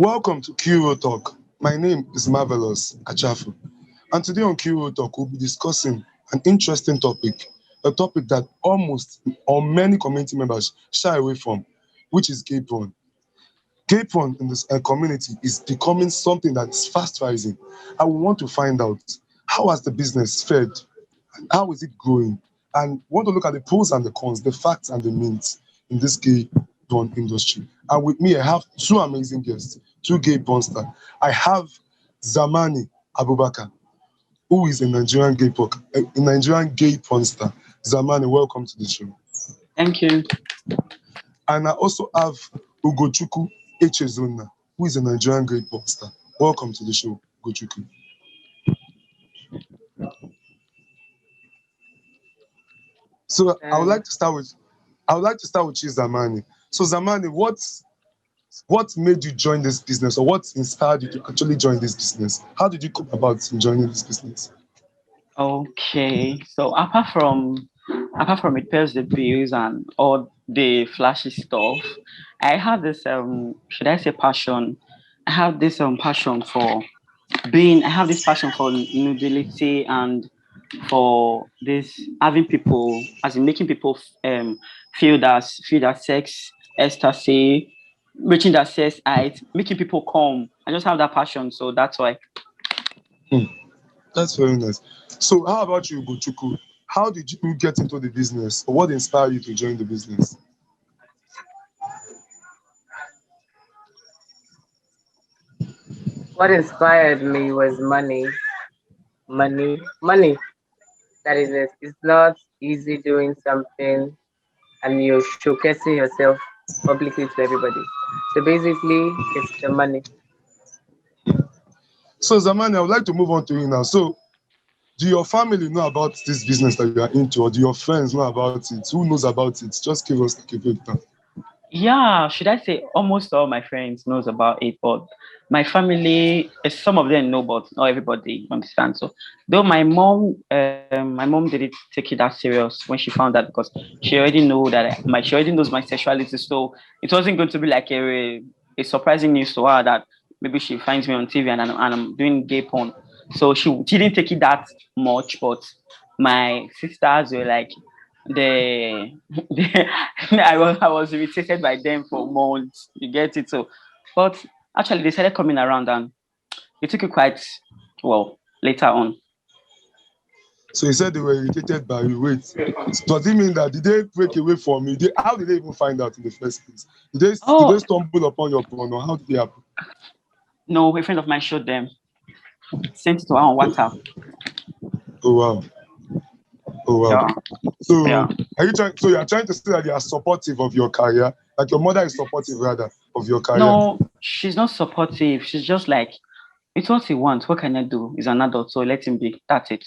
Welcome to QO Talk. My name is Marvelous Achafu. And today on QO Talk, we'll be discussing an interesting topic, a topic that almost or many community members shy away from, which is gay porn. Gay porn in this community is becoming something that is fast rising. And we want to find out how has the business fared, how is it growing, and we want to look at the pros and the cons, the facts and the myths in this gay porn industry. And with me, I have two amazing guests, two gay porn stars. I have Zamani Abubakar, who is a Nigerian gay porn star. Zamani, welcome to the show. Thank you. And I also have Ugochukwu Echezona, who is a Nigerian gay porn star. Welcome to the show, Ugochukwu. So I would like to start with you, Zamani. So Zamani, what made you join this business, or what inspired you to actually join this business? How did you come about joining this business? Okay. So apart from it pays the bills and all the flashy stuff, I have this should I say passion? I have this passion for I have this passion for nudity and for this having people, as in making people feel that sex ecstasy, reaching that sex height, making people come. I just have that passion, so that's why. That's very nice. So how about you, Ugochukwu? How did you get into the business, or what inspired you to join the business? What inspired me was money. Money. That is it. It's not easy doing something and you're showcasing yourself publicly to everybody. So basically, it's the money. So Zamani, I would like to move on to you now. So do your family know about this business that you are into, or do your friends know about it? Who knows about it? Just give us like a breakdown. Yeah, should I say almost all my friends knows about it, but my family, some of them know, but not everybody understands. So, though my mom didn't take it that serious when she found that, because she already know that she already knows my sexuality. So it wasn't going to be like a surprising news to her that maybe she finds me on TV and I'm doing gay porn. So she didn't take it that much, but my sisters were like, they, I was irritated by them for months. You get it? So, but actually they started coming around and they took it quite well later on. So you said they were irritated by you. Wait, does it mean that did they break away from you? How did they even find out in the first place? Did they stumble upon your porn, or how did they happen? No, a friend of mine showed them, sent it to her on WhatsApp. Oh wow. Oh wow. Yeah. So Yeah. you are trying to say that they are supportive of your career? Like your mother is supportive rather of your career? No, she's not supportive. She's just like, it's what he wants. What can I do? He's an adult, so let him be. That's it.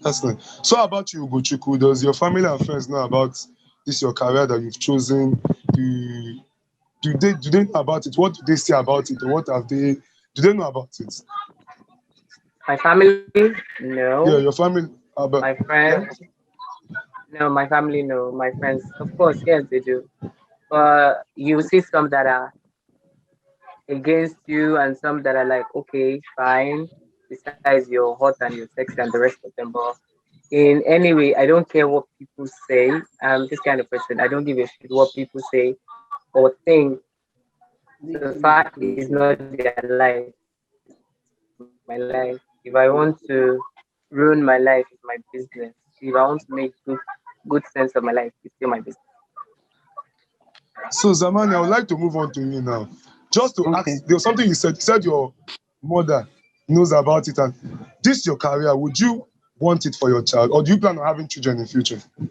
That's nice. So how about you, Ugochukwu? Does your family and friends know about this your career that you've chosen? Do they know about it? What do they say about it? Or what have they do they know about it? My family, Yeah, no. your family My friends, no. My family, no. My friends, of course, yes, they do. But you see some that are against you and some that are like, okay, fine. Besides, you're hot and you're sexy and the rest of them. But in any way, I don't care what people say. I'm this kind of person. I don't give a shit what people say or think. The fact is not their life. My life. If I want to ruin my life, it's my business. If I want to make good sense of my life, it's still my business. So Zamani, I would like to move on to you now. Just to Okay. ask, there was something you said. You said your mother knows about it, and this your career. Would you want it for your child, or do you plan on having children in future? Do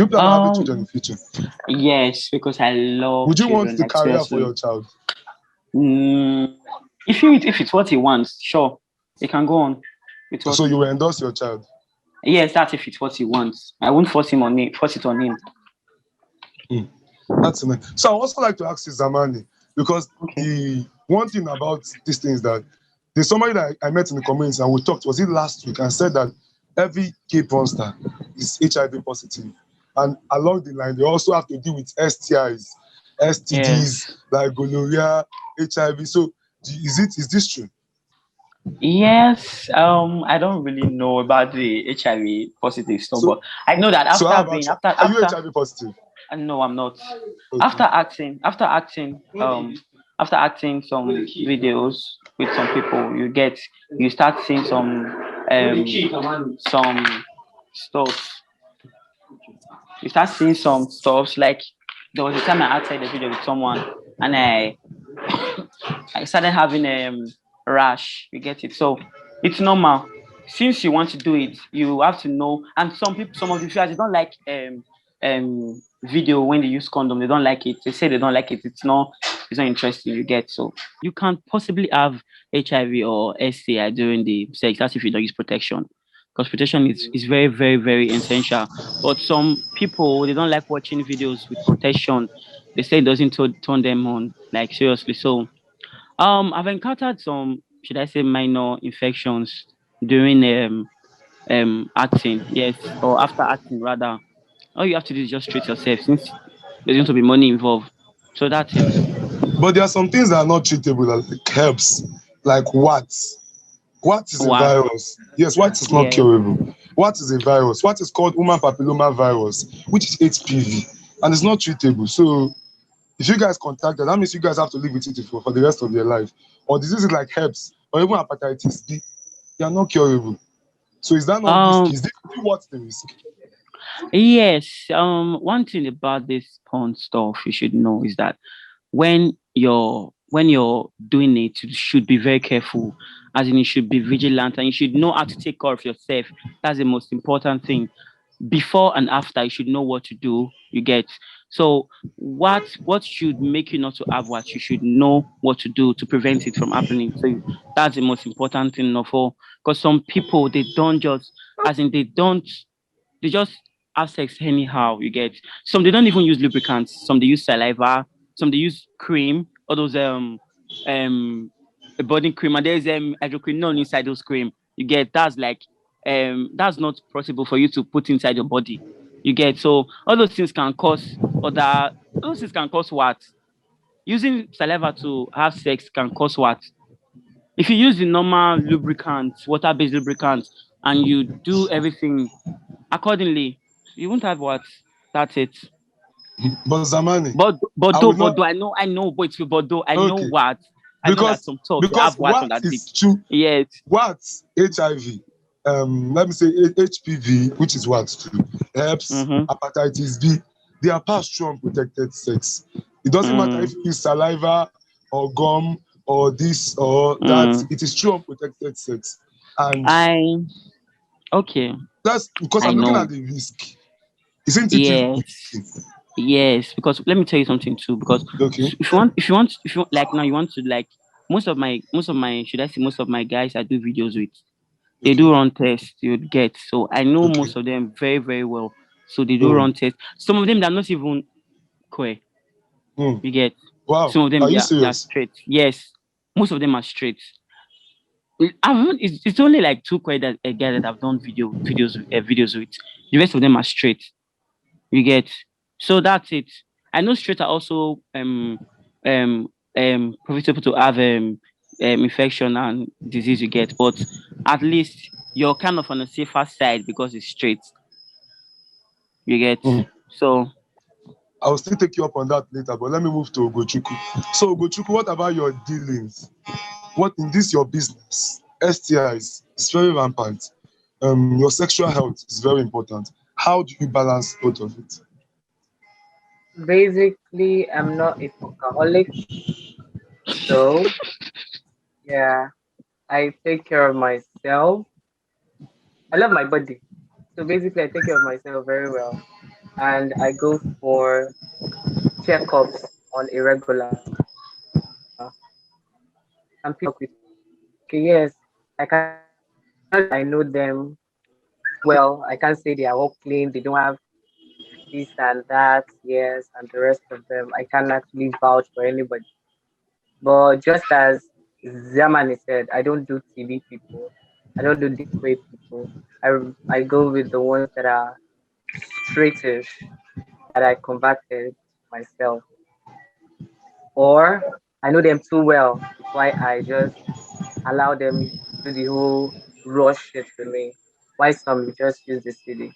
you plan on having children in future? Yes, because I love Would you want children. the Like career for seriously. your child? If it's what he wants, sure, he can go on with what. So you will endorse your child? Yes, that's if it's what he wants. I won't force it on him. That's nice. So I also like to ask you, Zamani, because Okay. the one thing about these things that there's somebody that I met in the community and we talked, was it last week, and said that every gay porn star is HIV positive. And along the line, they also have to deal with STIs. STDs Yes. like gonorrhea, HIV. So is this true? Yes. I don't really know about the HIV positive stuff, So but I know that so how after about being you? after Are you after HIV positive? no, I'm not. Okay. After acting some videos with some people, you start seeing some stuff. You start seeing some stuff like there was a time I acted a video with someone and I started having rash. You get it? So it's normal. Since you want to do it, you have to know. And some of the viewers, they don't like video when they use condom. They don't like it. They say they don't like it. It's not interesting. You get so you can't possibly have HIV or STI during the sex. That's if you don't use protection. Because protection is very, very, very essential. But some people they don't like watching videos with protection. They say it doesn't turn them on. Like seriously. So I've encountered some, should I say, minor infections during acting, yes, or after acting rather. All you have to do is just treat yourself since there's going to be money involved. So that's it. But there are some things that are not treatable, like herbs, like what? What is a What? virus? Yes, what is not Yeah. curable? What is a virus? What is called human papilloma virus, which is HPV, and it's not treatable. So if you guys contact that means you guys have to live with it for the rest of your life. Or diseases like herpes or even hepatitis B, they are not curable. So is that not risky? Um. Is this what's the risk? Yes. One thing about this porn stuff you should know is that when you're doing it, you should be very careful. As in, you should be vigilant and you should know how to take care of yourself. That's the most important thing. Before and after, you should know what to do. You get so what should make you not to have what you should know what to do to prevent it from happening. So that's the most important thing of all. Because some people they don't just as in they just have sex anyhow. You get some they don't even use lubricants. Some they use saliva. Some they use cream. All those a body cream and there's hydroquinone inside those cream. You get that's not possible for you to put inside your body. You get so all those things can cause other those things can cause what? Using saliva to have sex can cause what? If you use the normal lubricant, water-based lubricant, and you do everything accordingly, you won't have what? That's it. But Zamani, But I would not. though I know, but though I know Okay, what I know that because some talk they have what on what that dick. is true? Yes. What HIV? Let me say HPV, which is what too? Herpes, Mm-hmm. hepatitis B. They are passed through unprotected sex. It doesn't matter if Mm, you use saliva or gum or this or that. mm. It is through unprotected sex, and I okay. that's because I I'm looking know. at the risk. Isn't it Yes. risky? Yes. Because let me tell you something too. Because Okay. if you want like now you want to like most of my should I say most of my guys I do videos with they Okay. do run tests you'd get. So I know Okay. most of them very, very well. So they do Oh. run tests. Some of them they're not even queer. Hmm. You get Wow. some of them Are you they're serious? straight. Yes. Most of them are straight. It's only like two queer that a guy that I've done videos with. The rest of them are straight. You get so that's it. I know straight are also um profitable to have infection and disease you get, but at least you're kind of on the safer side because it's straight. You get Hmm. so I'll still take you up on that later, but let me move to Ogochuku. So, Ogochuku, what about your dealings? What in this your business? STIs is very rampant. Your sexual health is very important. How do you balance both of it? Basically, I'm not a workaholic, so yeah, I take care of myself. I love my body, so basically, I take care of myself very well, and I go for checkups on a regular. And people talk with me like, okay, yes, I cannot say I know them well. I can't say they are all clean. They don't have this and that, yes, and the rest of them. I can't actually vouch for anybody. But just as Zamani said, I don't do TV people. I don't do the queer people. I go with the ones that are straightish that I converted myself. or I know them too well. That's why I just allow them do the whole rush shit for me. Why some just use the CD?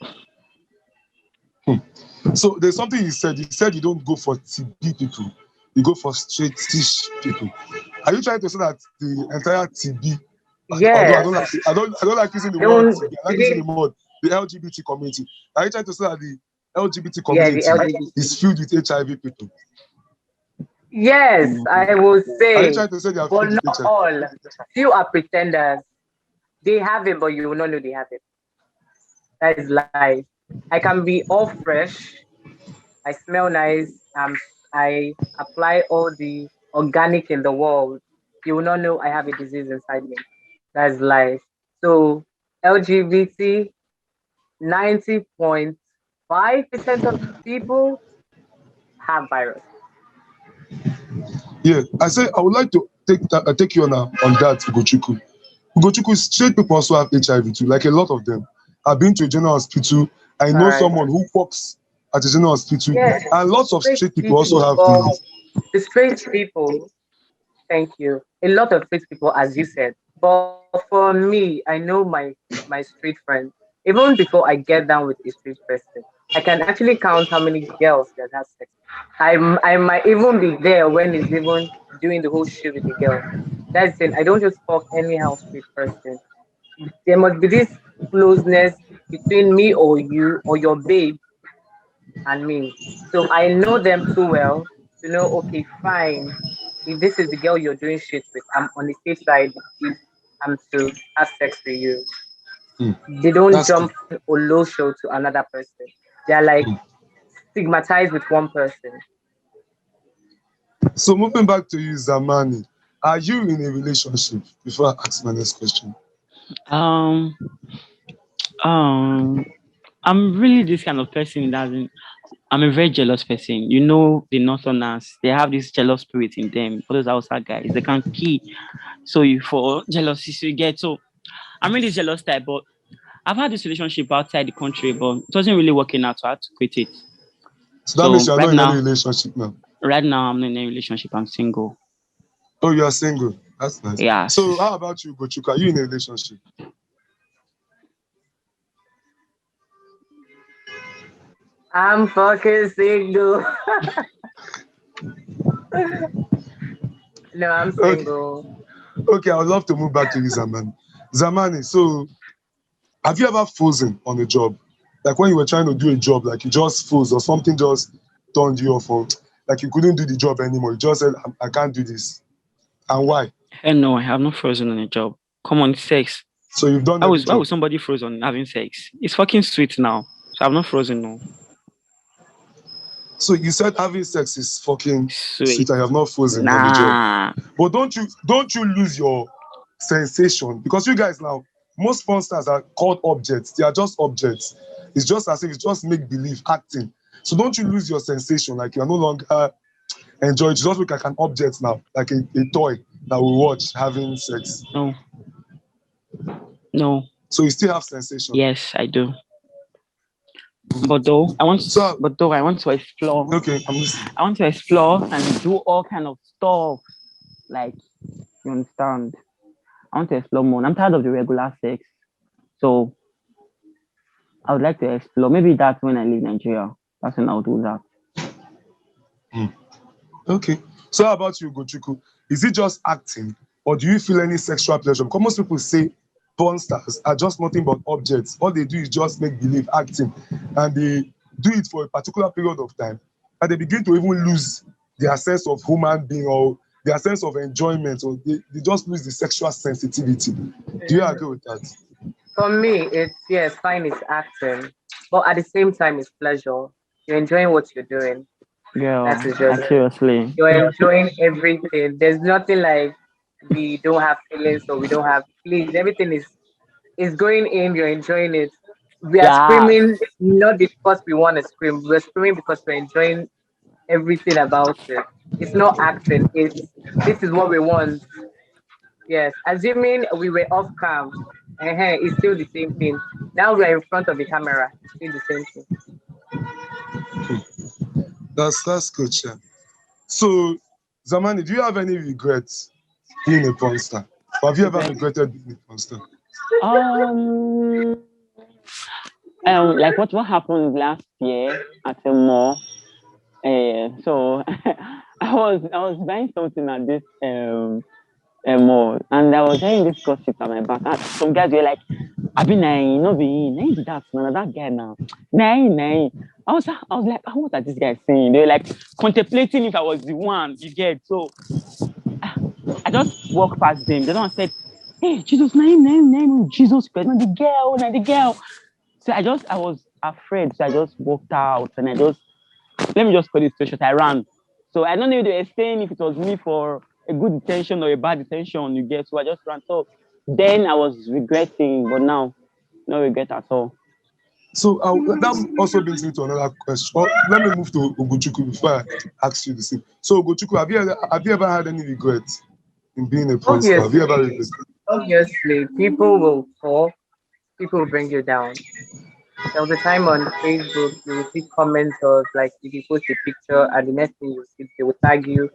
So there's something you said. You said you don't go for TB people. You go for straightish people. Are you trying to say that the entire TB, although Yes. I don't like using the word Don't TB, I like you using think the word the LGBT community. Are you trying to say that the LGBT yeah, the community is LGBT. filled with HIV people? Yes, I will Are you say, trying to say they are but filled with not HIV? all. Few are pretenders. They have it, but you will not know they have it. That is life. I can be all fresh. I smell nice. I apply all the organic in the world. You will not know I have a disease inside me. That's life. So LGBT, 90.5% of people have virus. Yeah, I say I would like to take you on that, Ugochukwu. Ugochukwu, straight people also have HIV too, like a lot of them. I've been to a general hospital. I All know right. someone who works at a general hospital, Yes, and lots of straight straight people also people, have but the. the straight people, thank you. A lot of straight people, as you said. But for me, I know my street friends. Even before I get down with a street person, I can actually count how many girls that has sex. I might even be there when he's even doing the whole shit with the girl. That's it. I don't just fuck anyhow street person. There must be this closeness between me or you or your babe and me. So I know them too well to know, okay, fine. If this is the girl you're doing shit with, I'm on the safe side if I'm to have sex with you. Hmm, They don't that's cool. jump from Olosho to another person. They're like Hmm. stigmatized with one person. So moving back to you, Zamani, are you in a relationship? Before I ask my next question. Um, um, I'm really this kind of person that I'm a very jealous person. You know, the Northerners, they have this jealous spirit in them. All those outside guys, they can key. So you for jealousy, so you get. So I'm really jealous type, but I've had this relationship outside the country, but it wasn't really working out, so I had to quit it. So that means So you are not in any relationship now. right now, I'm not in a relationship. I'm single. Oh, you are single. That's nice. Yes. So how about you, Ugochukwu? Are you in a relationship? I'm fucking single. No, I'm Okay, single. okay. I would love to move back to you, Zamani. Zamani, so have you ever frozen on a job? Like when you were trying to do a job, like you just froze or something just turned you off, or like you couldn't do the job anymore. You just said, I can't do this. And why? And no, I have not frozen on a job. Come on, sex. So you've done Why every was why job. would somebody froze on having sex? It's fucking sweet now. So I'm not frozen no. So you said having sex is fucking sweet Sweet. and you have not frozen on the job. Nah. But don't you lose your sensation? Because you guys now, most sponsors are called objects. They are just objects. It's just as if it's just make believe acting. So don't you lose your sensation? Like you're no longer enjoy it. You just look like an object now, like a toy that we watch having sex. No. No. So you still have sensation. Yes, I do. So But though I want to explore. okay, I'm listening. I want to explore and do all kind of stuff. Like you understand. I want to explore more. I'm tired of the regular sex. So I would like to explore. Maybe that's when I leave Nigeria. That's when I'll do that. Okay. So how about you, Gochuku? Is it just acting, or do you feel any sexual pleasure? Because most people say porn stars are just nothing but objects. All they do is just make believe acting, and they do it for a particular period of time, and they begin to even lose their sense of human being or their sense of enjoyment, or they just lose the sexual sensitivity. Do you agree with that? For me, it's yes, fine, it's acting, but at the same time, it's pleasure. You're enjoying what you're doing. Girl, That is like just seriously. you're enjoying everything. There's nothing like we don't have feelings or we don't have. Please, everything is going in. You're enjoying it. We are Yeah. screaming not because we want to scream. We're screaming because we're enjoying everything about it. It's not acting. It's this is what we want. Yes, assuming we were off cam, it's still the same thing. Now we're in front of the camera, it's still the same thing. That's good, yeah. So Zamani, do you have any regrets being a porn star? Or have you ever regretted being a porn star? Um, like what happened last year at a mall. So I was buying something at this mall, and I was hearing this gossip at my back. And some guys were like, "I been nine, no be nine that man, that guy now nine." I was like, "Ah, what are these guys saying?" They were like contemplating if I was the one. You get so. I just walked past them. The one said, "Hey, Jesus, name, Jesus Christ, not the girl." So I was afraid. So I just walked out and let me just cut it straight. I ran. So I don't know if they were saying if it was me for a good intention or a bad intention, you get. So I just ran. So then I was regretting, but now, no regret at all. So that also brings me to another question. Let me move to Ugochukwu before I ask you the same. So Ugochukwu, have you ever had any regrets in being a porn star? Have you ever regretted? Obviously, people will fall, people will bring you down. There was a time on Facebook you will see comments of like if you post a picture and the next thing you see they will tag you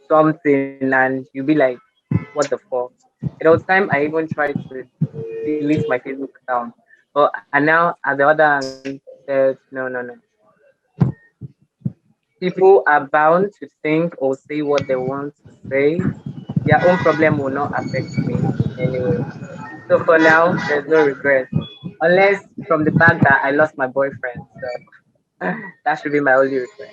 something and you'll be like, what the fuck? There was time I even tried to delete my Facebook account. But and now at the other hand said no. People are bound to think or say what they want to say. Their own problem will not affect me in any way. So for now, there's no regret. Unless from the fact that I lost my boyfriend. So that should be my only regret.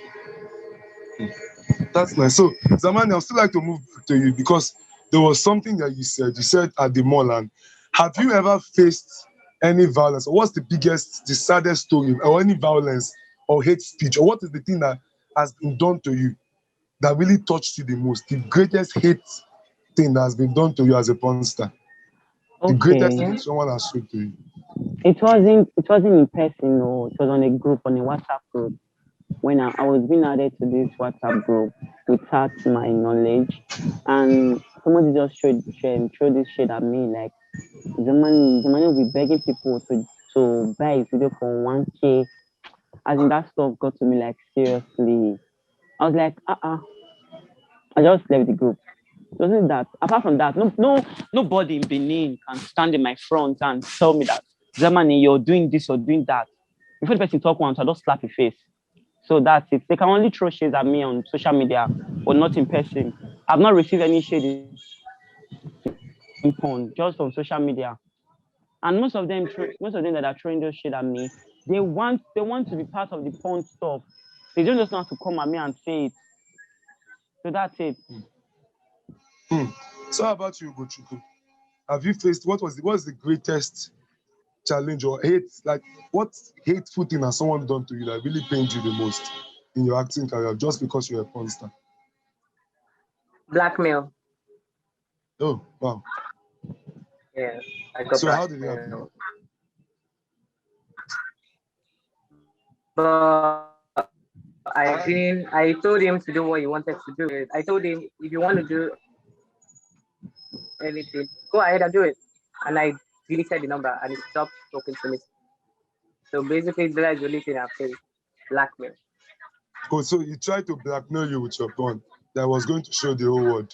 That's nice. So Zamani, I'd still like to move back to you because there was something that you said. You said at the mall, and have you ever faced any violence? Or what's the saddest story, or any violence or hate speech? Or what is the thing that has been done to you that really touched you the most? The greatest hate thing that has been done to you as a porn star? The greatest Okay. thing someone has shown to you? It wasn't in person, no. It was on a group, on a WhatsApp group. When I was being added to this WhatsApp group without my knowledge, and somebody just throw this shade at me like the money will be begging people to buy his video for 1K. As in that stuff got to me like seriously. I was like, I just left the group. It wasn't that. Apart from that, nobody in Benin can stand in my front and tell me that Zamani, you're doing this or doing that. Before the person talk once, I just slap your face. So that's it. They can only throw shades at me on social media, but not in person. I've not received any shade in porn, just on social media. And most of them that are throwing those shit at me, they want to be part of the porn stuff. They don't just know how to come at me and say it. So that's it. Hmm. So how about you, Gochuku? Have you faced what's the greatest challenge or hate? Like what hateful thing has someone done to you that really pained you the most in your acting career just because you're a porn star? Blackmail. Oh wow. Yeah, I got So how did it happen? blackmail. But I told him to do what he wanted to do. I told him if you want to do anything, go ahead and do it. And I deleted the number and he stopped talking to me. So basically that's the only thing I faced. Blackmail. Oh, so he tried to blackmail you with your porn that was going to show the whole world.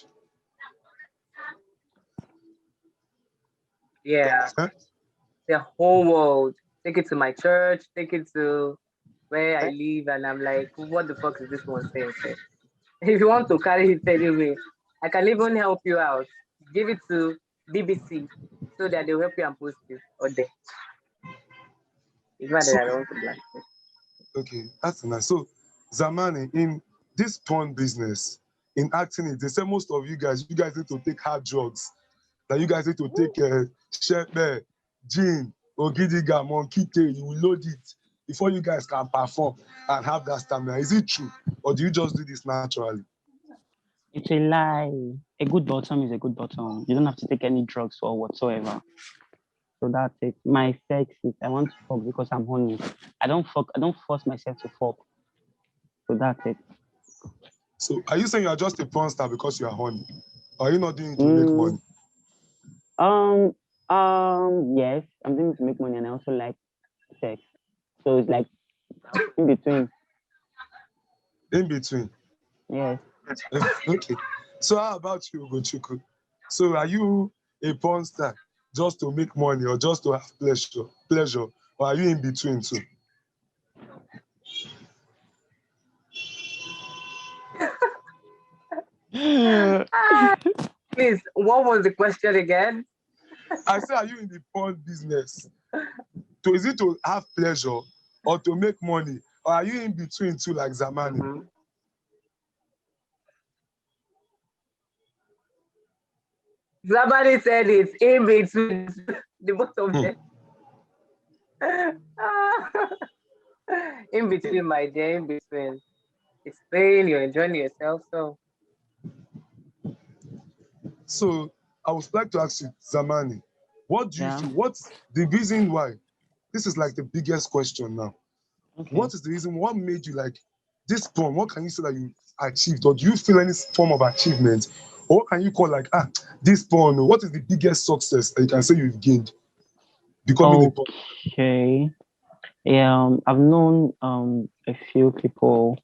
Yeah. Huh? The whole world. Take it to my church, take it to where I live, and I'm like, what the fuck is this one saying? If you want to carry it anyway, I can even help you out. Give it to BBC so that they'll help you and post it or there. It's not that So I don't want to blackmail. okay, that's nice. So Zamani, in this porn business, in acting it, they say most of you guys need to take hard drugs. That you guys need to take shepe, gin, ogidiga, monkey tail, you will load it before you guys can perform and have that stamina. Is it true? Or do you just do this naturally? It's a lie. A good bottom is a good bottom. You don't have to take any drugs or whatsoever. So that's it. My sex is I want to fuck because I'm horny. I don't fuck. I don't force myself to fuck. So that's it. So are you saying you are just a porn star because you are horny? Or are you not doing it to make Mm, money? um. Yes, I'm doing it to make money, and I also like sex. So it's like in between. In between. Yes. Okay. So how about you, Ugochukwu? So are you a porn star just to make money or just to have pleasure, or are you in between too? Please, what was the question again? I say, are you in the porn business? So is it to have pleasure or to make money? Or are you in between too, like Zamani? Mhm. Somebody said it's in between the both of them. In between, my dear, in between. It's playing, you're enjoying yourself. So So I would like to ask you, Zamani, what do you Yeah. feel? What's the reason why? This is like the biggest question now. Okay. What is the reason? What made you like this porn? What can you say that you achieved? Or do you feel any form of achievement? Or what can you call like, this porn? What is the biggest success that you can say you've gained becoming a porn? Okay. Yeah, I've known a few people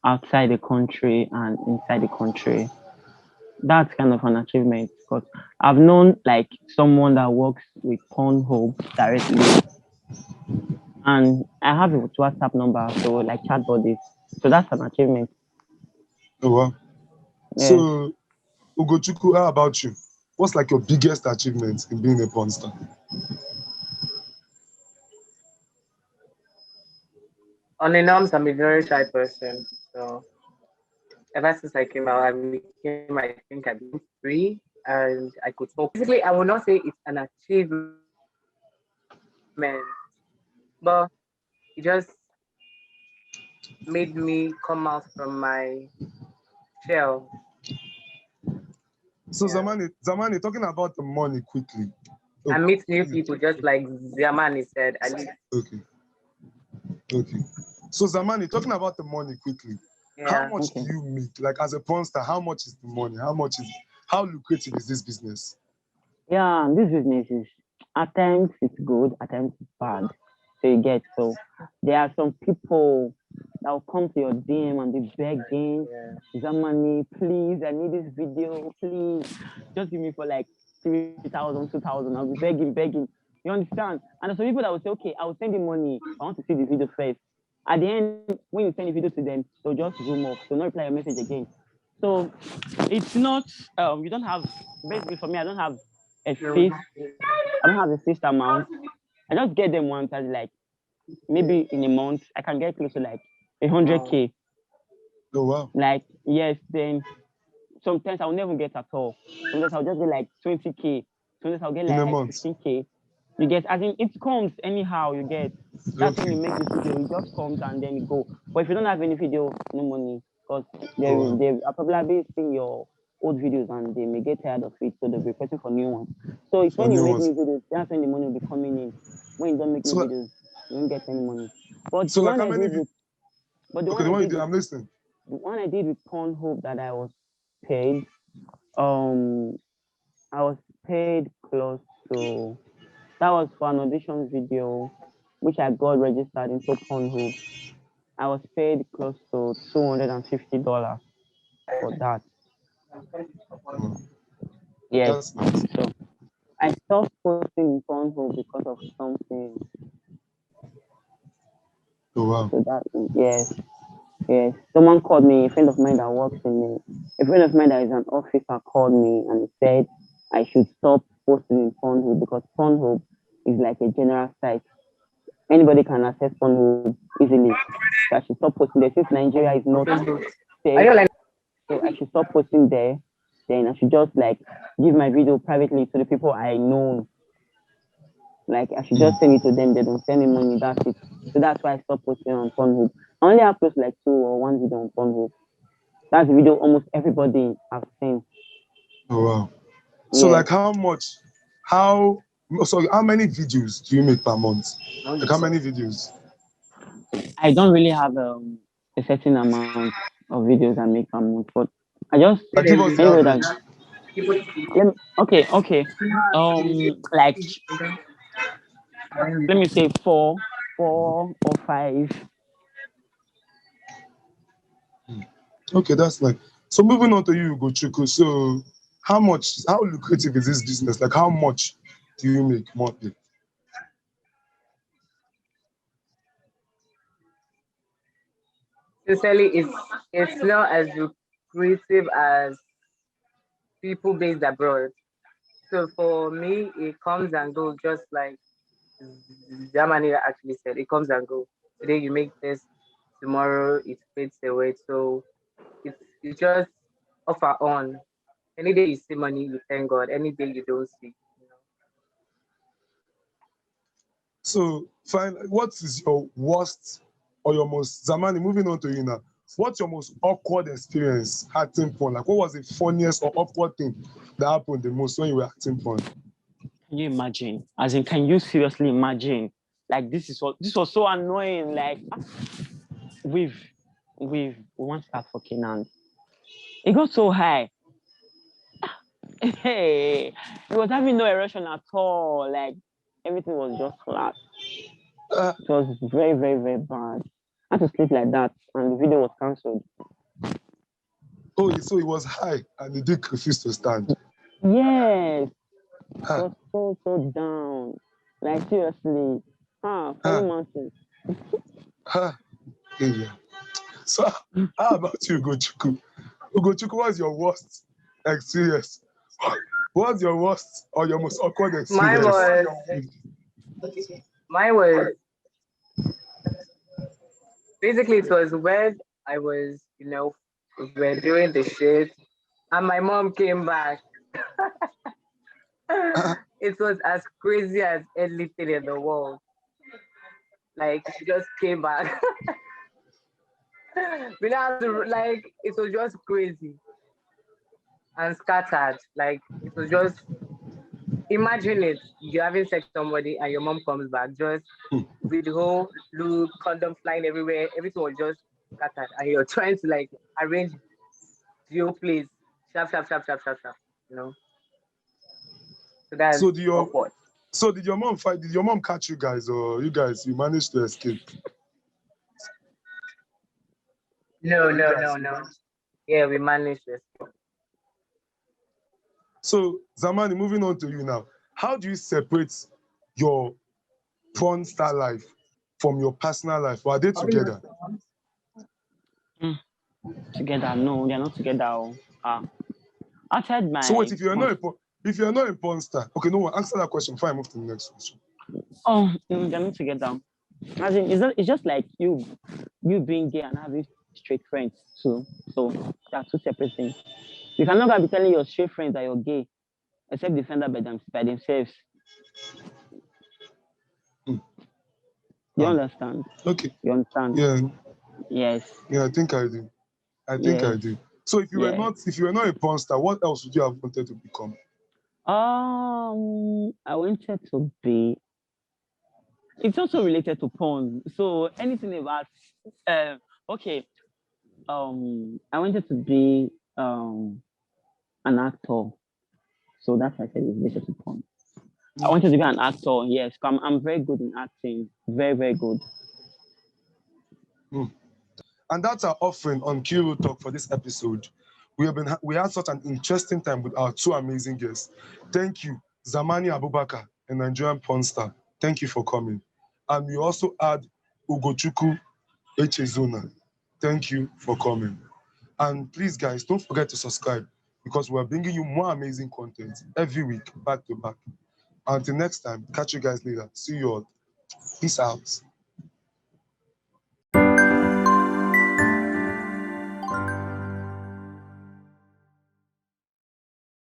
outside the country and inside the country. That's kind of an achievement because I've known like someone that works with Pornhub directly, and I have a WhatsApp number, so like chat buddies. So that's an achievement. Oh, wow. Yes. So, Ugochukwu, how about you? What's like your biggest achievement in being a porn star? on the norms, I'm a very shy person. So ever since I came out, I became, I think I became free and I could talk. Basically, I will not say it's an achievement, but it just made me come out from my shell. So, Yeah. Zamani, talking about the money quickly. Oh, And meet new people, just like Zamani said. At least, okay, okay. So, Zamani, talking about the money quickly. How yeah. much do Okay. you make? Like as a porn star, how much is the money? How lucrative is this business? Yeah, this business is at times it's good, at times it's bad. So you get so there are some people that will come to your DM and be begging, Yeah. Zamani, please, I need this video, please. Just give me for like 3,000, 2,000. I'll be begging, begging. You understand? And there's some people that will say, okay, I will send you money. I want to see the video first. At the end, when you send the video to them, they'll just zoom off. They'll not reply your message again. So it's not you don't have basically for me, I don't have a fixed I don't have a fixed amount. I just get them once as like maybe in a month I can get close to like 100K. Oh wow. Like yes, then sometimes I'll never get at all. Sometimes I'll just get like 20K. Sometimes I'll get In a like month. 15K. You get as in it comes anyhow, you get. That's when Okay. you make the video, it just comes and then you go. But if you don't have any video, no money. Because Oh wow. they are probably seeing your old videos and they may get tired of it, so they'll be requesting for new ones. So it's For when you new make ones. new videos, that's when the money will be coming in. When you don't make new So, videos, you won't get any money. But so the like one how I many? did with but the Okay, one the I one you did did. with I'm listening. the one I did with Pornhub that I was paid, um I was paid close to that was for an audition video which I got registered into Pornhub. I was paid close to $250 for that. Oh, Yes. that's nice. So I stopped posting in Pornhub because of something. Oh wow. So that yes, yes. Someone called me, a friend of mine that works in a friend of mine that is an officer called me and said I should stop posting in Pornhub because Pornhub is like a general site. Anybody can access Pornhub easily. So I should stop posting there since Nigeria is not Facebook. I safe. don't like. So I should stop posting there. Then I should just like give my video privately to the people I know. Like I should Hmm. just send it to them. They don't send me money. That's it. So that's why I stopped posting on Pornhub. I only upload like two or one video on Pornhub. That's the video almost everybody have seen. Oh wow. So Yes. like how much? How? So how many videos do you make per month? Like how many videos? I don't really have a certain amount of videos I make per month, but I just Like give us the anyway that average. okay. Like let me say four or five. Okay, that's like So moving on to you, Ugochukwu. So how lucrative is this business? Like how much do you make monthly? Sincerely, it's not as lucrative as people based abroad. So for me, it comes and goes just like Zamani actually said. It comes and goes. Today you make this, tomorrow it fades away. So it's just off and on. Any day you see money, you thank God. Any day you don't see, you know. So fine, what is your worst or your most Zamani, moving on to you now. What's your most awkward experience acting porn? Like what was the funniest or awkward thing that happened the most when you were acting porn? Can you imagine? As in, can you seriously imagine? Like this was so annoying. Like we've we want to start fucking and it got so high. Hey, it was having no erection at all. Like everything was just flat. Uh, It was very, very, very bad. I had to sleep like that, and the video was cancelled. oh, so it was high and the dick refused to stand. Yes, it Huh, was so down. Like seriously, funny huh, mountain. huh. Yeah. So how about you, Ugochukwu? Ugochukwu, what's your worst experience? What's your worst or your most awkward Mine experience? was mine was basically it was when I was, we were doing the shit and my mom came back. It was as crazy as anything in the world. Like she just came back. We now have to like it was just crazy and scattered. Like it was just imagine it. You're having sex with somebody and your mom comes back just with the whole loop, condom flying everywhere. Everything was just scattered, and you're trying to like arrange the whole place. Sharp, sharp, sharp, sharp, sharp, sharp. You know. So that's So awkward. did your mom fight? Did your mom catch you guys, or you managed to escape? No, no, no, no. Yeah, we managed this. So Zamani, moving on to you now. How do you separate your porn star life from your personal life? Or are they together? Together? No, they're not together. Outside So wait, my if you're not a porn star, okay, no one answer that question before I move to the next question. oh no, they're not together. As in, it's just like you being gay and having straight friends too. So they're two separate things. You cannot be telling your straight friends that you're gay, except they find out by themselves. Hmm. You Ah, understand? okay. You understand? Yeah, Yes. yeah, I think I do. I think I Yes. do. So Yes. if you were not a porn star, what else would you have wanted to become? I wanted to be. It's also related to porn. So anything about, uh, okay. I wanted to be an actor. So that's why I said it's related to porn. I wanted to be an actor. Yes, I'm very good in acting. Very, very good. Hmm. And that's our offering on Kiro Talk for this episode. We had such an interesting time with our two amazing guests. Thank you, Zamani Abubakar, a Nigerian porn star. Thank you for coming. And we also had Ugochukwu Echezona. Thank you for coming. And please, guys, don't forget to subscribe because we're bringing you more amazing content every week, back to back. Until next time, catch you guys later. See you all. Peace out.